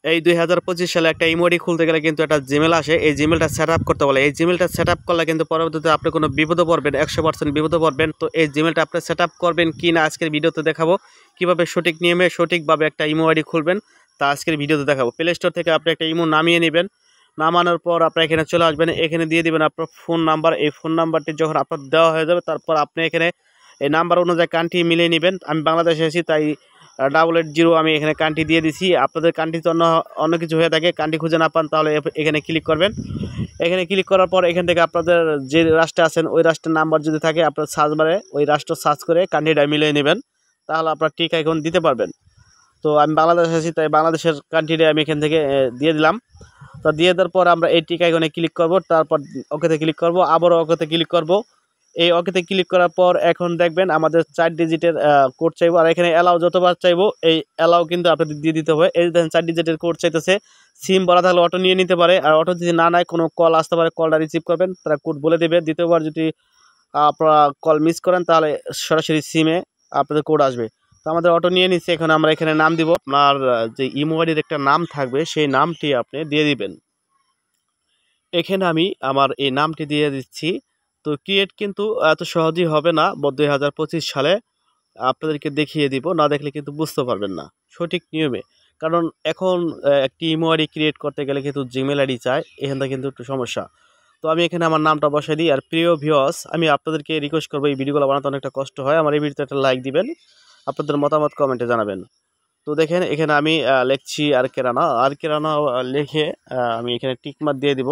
এই 2025 সালে একটা ইমোডি খুলতে গেলে কিন্তু একটা জিমেল আসে, এই জিমেলটা সেট আপ করতে বলে। এই জিমেলটা সেট আপ করলে কিন্তু পরবর্তীতে আপনি কোনো বিপদে পড়বেন, 100% বিপদে পড়বেন। তো এই জিমেলটা আপনি সেট আপ করবেন কি না আজকের ভিডিওতে দেখাবো। কিভাবে সঠিক নিয়মে সঠিকভাবে একটা ইমো আইডি খুলবেন তা আজকের ভিডিওতে দেখাবো। প্লে স্টোর থেকে আপনি একটা ইমো নামিয়ে নেবেন, নামানোর পর আপনি এখানে চলে আসবেন, এখানে দিয়ে দিবেন আপনার ফোন নাম্বার। এই ফোন নাম্বারটি যখন আপনার দেওয়া হয়ে যাবে তারপর আপনি এখানে এই নাম্বার অনুযায়ী কান্ট্রি মিলিয়ে নেবেন। আমি বাংলাদেশে আছি তাই 880 আমি এখানে কান্ট্রি দিয়ে দিছি। আপনাদের কান্ট্রিতে অন্য কিছু হয়ে থাকে, কান্ট্রি খুঁজে না পান তাহলে এখানে ক্লিক করবেন। এখানে ক্লিক করার পর এখান থেকে আপনাদের যে রাষ্ট্রে আছেন ওই রাষ্ট্রের নাম্বার যদি থাকে আপনার সার্চ বারে ওই রাষ্ট্র সার্চ করে কান্ট্রিটা মিলিয়ে নেবেন, তাহলে আপনার টিক আইকন দিতে পারবেন। তো আমি বাংলাদেশে আছি তাই বাংলাদেশের কান্ট্রিটা আমি এখান থেকে দিয়ে দিলাম। তো দিয়ে দেওয়ার পর আমরা এই টিক আইকনে ক্লিক করব, তারপর ওকেতে ক্লিক করব, আবারও ওকেতে ক্লিক করব। এই ওকেতে ক্লিক করার পর এখন দেখবেন আমাদের 4 ডিজিটের কোড চাইবো, আর এখানে অ্যালাউ যতবার চাইবো এই অ্যালাউ কিন্তু আপনাদের দিয়ে দিতে হবে। এই দেখেন 4 ডিজিটের কোড চাইতেছে, সিম বলা থাকলে অটো নিয়ে নিতে পারে, আর অটো যদি না নেয় কোনো কল আসতে পারে, কলটা রিসিভ করবেন, তারা কোড বলে দেবে। দ্বিতীয়বার যদি আপনারা কল মিস করেন তাহলে সরাসরি সিমে আপনাদের কোড আসবে। তো আমাদের অটো নিয়ে নিচ্ছে, এখন আমরা এখানে নাম দিব। আপনার যে ইমো আইডির একটা নাম থাকবে সেই নামটি আপনি দিয়ে দিবেন। এখানে আমি আমার এই নামটি দিয়ে দিচ্ছি। তো ক্রিয়েট কিন্তু এত সহজেই হবে না, 2025 সালে আপনাদেরকে দেখিয়ে দিব, না দেখলে কিন্তু বুঝতে পারবেন না সঠিক নিয়মে। কারণ এখন একটি ইমো আইডি ক্রিয়েট করতে গেলে কিন্তু জিমেল আইডি চায়, এখানটা কিন্তু একটু সমস্যা। তো আমি এখানে আমার নামটা বসাই দিই। আর প্রিয় ভিউয়ার্স, আমি আপনাদেরকে রিকোয়েস্ট করবো, এই ভিডিওগুলো বানাতে অনেকটা কষ্ট হয়, আমার এই ভিডিওতে একটা লাইক দিবেন, আপনাদের মতামত কমেন্টে জানাবেন। তো দেখেন এখানে আমি লিখছি আর কে রানা, আর কে রানা লিখে আমি এখানে টিকমার্ক দিয়ে দিব,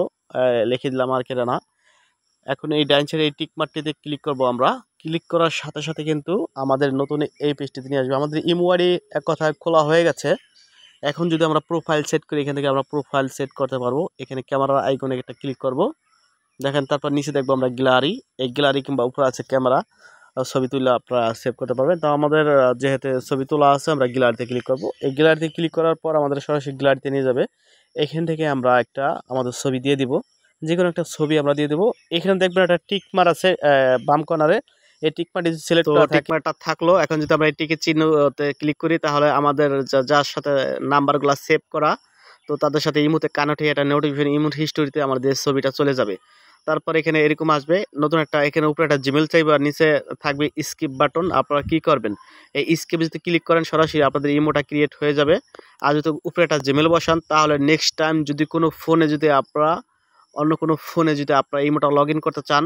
লিখে দিলাম আর কে রানা। এখন এই ডাইন সাইডে এই টিকমার্কটিতে ক্লিক করব। আমরা ক্লিক করার সাথে সাথে কিন্তু আমাদের নতুন এই পেজটিতে নিয়ে আসবে। আমাদের ইমো আইডি এক কথায় খোলা হয়ে গেছে। এখন যদি আমরা প্রোফাইল সেট করি, এখান থেকে আমরা প্রোফাইল সেট করতে পারবো। এখানে ক্যামেরার আইকনে একটা ক্লিক করব, দেখেন তারপর নিচে দেখবো আমরা গ্যালারি, এই গ্যালারি কিংবা উপরে আছে ক্যামেরা, ছবি তুলে আপনারা সেভ করতে পারবেন। তো আমাদের যেহেতু ছবি তোলা আছে আমরা গ্যালারিতে ক্লিক করব। এই গ্যালারিতে ক্লিক করার পর আমাদের সরাসরি গ্যালারিতে নিয়ে যাবে। এখান থেকে আমরা একটা আমাদের ছবি দিয়ে দিব, যে কোনো একটা ছবি আমরা দিয়ে দেবো। এখানে দেখবেন একটা টিকমার আছে বাম কর্নারে, এই টিকমারটি সিলেক্ট করা টিকমারটা থাকলো। এখন যদি আমরা এই টিকের চিহ্নতে ক্লিক করি তাহলে আমাদের যার সাথে নাম্বারগুলো সেভ করা, তো তাদের সাথে ইমোতে কানেক্ট হয়ে একটা নোটিফিকেশন ইমো হিস্টোরিতে আমাদের ছবিটা চলে যাবে। তারপর এখানে এরকম আসবে নতুন একটা, এখানে উপরে একটা জিমেল চাইবে আর নিচে থাকবে স্কিপ বাটন। আপনারা কি করবেন, এই স্কিপ যদি ক্লিক করেন সরাসরি আপনাদের ইমোটা ক্রিয়েট হয়ে যাবে। আর যদি উপরে একটা জিমেল বসান তাহলে নেক্সট টাইম যদি কোনো ফোনে যদি আপনারা অন্য কোনো ফোনে যদি আপনারা ইমোটা লগ ইন করতে চান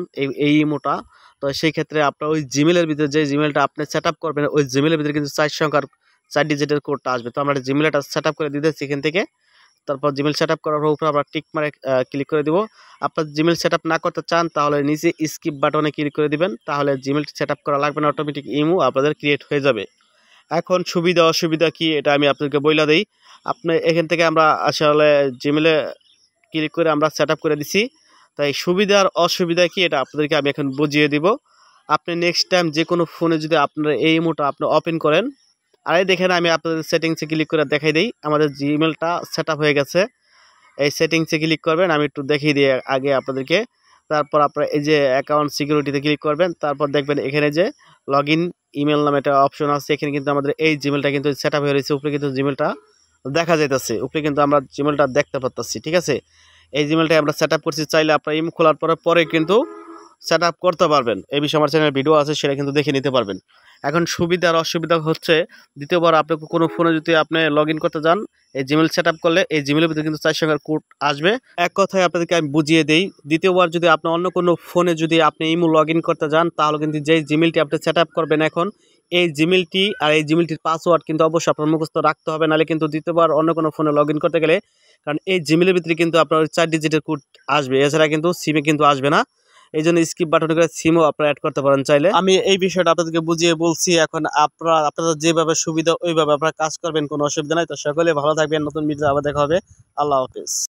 এই ইমোটা, তো সেই ক্ষেত্রে আপনার ওই জিমেলের ভিতরে যে জিমেলটা আপনি সেট আপ করবেন ওই জিমেলের ভিতরে কিন্তু 4 সংখ্যার 4 ডিজিটের কোডটা আসবে। তো আমরা জিমেলটা সেট আপ করে দিতেছি এখান থেকে। তারপর জিমেল সেট আপ করার উপর আমরা টিক মারে ক্লিক করে দিব। আপনার জিমেল সেট আপ না করতে চান তাহলে নিচে স্কিপ বাটনে ক্লিক করে দিবেন, তাহলে জিমেল সেট আপ করা লাগবে না, অটোমেটিক ইমো আপনাদের ক্রিয়েট হয়ে যাবে। এখন সুবিধা অসুবিধা কি এটা আমি আপনাদেরকে বইলা দিই। আপনি এখান থেকে আমরা আসলে জিমেলে ক্লিক করে আমরা সেট আপ করে দিছি, তাই সুবিধা আর অসুবিধা কি এটা আপনাদেরকে আমি এখন বুঝিয়ে দিব। আপনি নেক্সট টাইম যে কোনো ফোনে যদি আপনার এই ইমোটা আপনি ওপেন করেন, আর এই দেখেন আমি আপনাদের সেটিংসে ক্লিক করে দেখাই দিই, আমাদের জিমেলটা সেট আপ হয়ে গেছে। এই সেটিংসে ক্লিক করবেন, আমি একটু দেখিয়ে দিই আগে আপনাদেরকে। তারপর আপনারা এই যে অ্যাকাউন্ট সিকিউরিটিতে ক্লিক করবেন, তারপর দেখবেন এখানে যে লগ ইন ইমেল নামে একটা অপশন আছে, এখানে কিন্তু আমাদের এই জিমেলটা কিন্তু সেট আপ হয়ে রয়েছে। উপরে কিন্তু জিমেলটা দেখা যাইতেছে, উপরে কিন্তু আমরা জিমেলটা দেখতে পাচ্ছি, ঠিক আছে। এই জিমেলটা আমরা সেট আপ করছি, চাইলে আপনারা ইমেল খোলার পরে কিন্তু সেট আপ করতে পারবেন। এই বিষয়ে আমার চ্যানেলে ভিডিও আছে, সেটা কিন্তু দেখে নিতে পারবেন। এখন সুবিধা আর অসুবিধা হচ্ছে, দ্বিতীয়বার আপনি কোনো ফোনে যদি আপনি লগ ইন করতে যান এই জিমেল সেট আপ করলে এই জিমেলের ভিতরে কিন্তু 4 সংখ্যার কোড আসবে। এক কথায় আপনাদেরকে আমি বুঝিয়ে দিই, দ্বিতীয়বার যদি আপনি অন্য কোনো ফোনে যদি আপনি ইমো লগ ইন করতে যান তাহলে কিন্তু যেই জিমেলটি আপনি সেট আপ করবেন এখন এই জিমেলটি আর এই জিমেলটির পাসওয়ার্ড কিন্তু অবশ্যই আপনার মুখস্থ রাখতে হবে, নাহলে কিন্তু দ্বিতীয়বার অন্য কোনো ফোনে লগ ইন করতে গেলে, কারণ এই জিমেলের ভিতরে কিন্তু আপনার 4 ডিজিটের কোড আসবে, এছাড়া কিন্তু সিমে কিন্তু আসবে না। এই জন্য স্কিপ বাটন করে সিমও আপনারা অ্যাড করতে পারেন চাইলে। আমি এই বিষয়টা আপনাদেরকে বুঝিয়ে বলছি, এখন আপনাদের যেভাবে সুবিধা ওইভাবে আপনারা কাজ করবেন, কোনো অসুবিধা নাই। তো সকলে ভালো থাকবেন, নতুন ভিডিও আবার দেখা হবে। আল্লাহ হাফেজ।